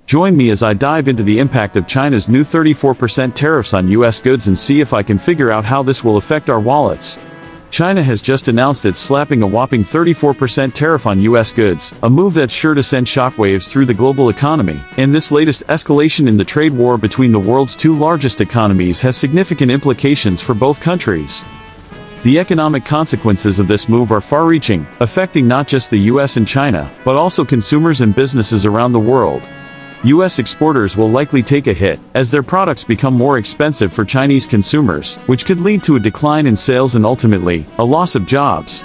Join me as I dive into the impact of China's new 34% tariffs on US goods and see if I can figure out how this will affect our wallets. China has just announced it's slapping a whopping 34% tariff on US goods, a move that's sure to send shockwaves through the global economy, and this latest escalation in the trade war between the world's two largest economies has significant implications for both countries. The economic consequences of this move are far-reaching, affecting not just the US and China, but also consumers and businesses around the world. US exporters will likely take a hit, as their products become more expensive for Chinese consumers, which could lead to a decline in sales and ultimately, a loss of jobs.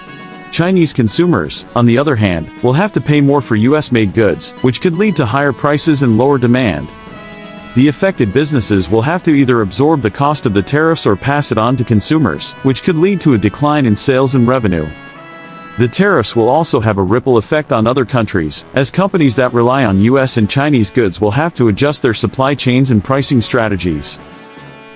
Chinese consumers, on the other hand, will have to pay more for US-made goods, which could lead to higher prices and lower demand. The affected businesses will have to either absorb the cost of the tariffs or pass it on to consumers, which could lead to a decline in sales and revenue. The tariffs will also have a ripple effect on other countries, as companies that rely on US and Chinese goods will have to adjust their supply chains and pricing strategies.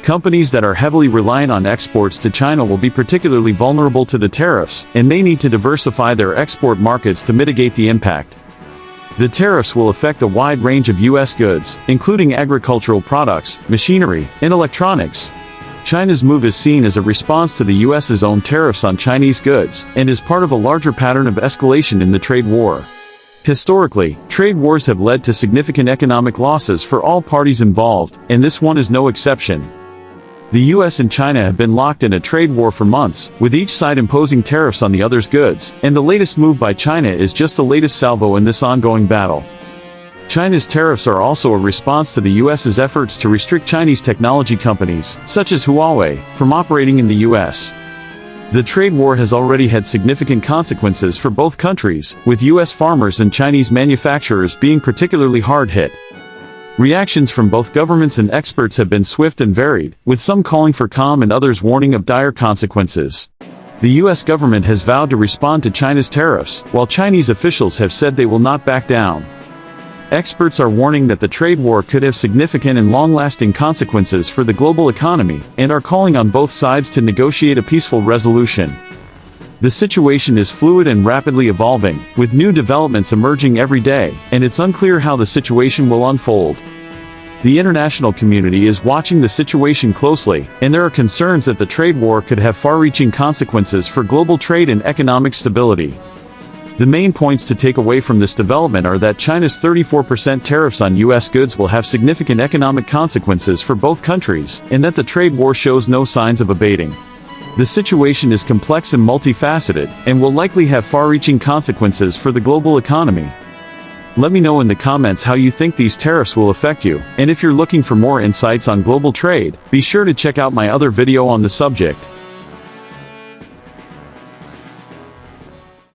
Companies that are heavily reliant on exports to China will be particularly vulnerable to the tariffs, and may need to diversify their export markets to mitigate the impact. The tariffs will affect a wide range of US goods, including agricultural products, machinery, and electronics. China's move is seen as a response to the US's own tariffs on Chinese goods, and is part of a larger pattern of escalation in the trade war. Historically, trade wars have led to significant economic losses for all parties involved, and this one is no exception. The US and China have been locked in a trade war for months, with each side imposing tariffs on the other's goods, and the latest move by China is just the latest salvo in this ongoing battle. China's tariffs are also a response to the US's efforts to restrict Chinese technology companies, such as Huawei, from operating in the US. The trade war has already had significant consequences for both countries, with US farmers and Chinese manufacturers being particularly hard hit. Reactions from both governments and experts have been swift and varied, with some calling for calm and others warning of dire consequences. The US government has vowed to respond to China's tariffs, while Chinese officials have said they will not back down. Experts are warning that the trade war could have significant and long-lasting consequences for the global economy, and are calling on both sides to negotiate a peaceful resolution. The situation is fluid and rapidly evolving, with new developments emerging every day, and it's unclear how the situation will unfold. The international community is watching the situation closely, and there are concerns that the trade war could have far-reaching consequences for global trade and economic stability. The main points to take away from this development are that China's 34% tariffs on US goods will have significant economic consequences for both countries, and that the trade war shows no signs of abating. The situation is complex and multifaceted, and will likely have far-reaching consequences for the global economy. Let me know in the comments how you think these tariffs will affect you, and if you're looking for more insights on global trade, be sure to check out my other video on the subject.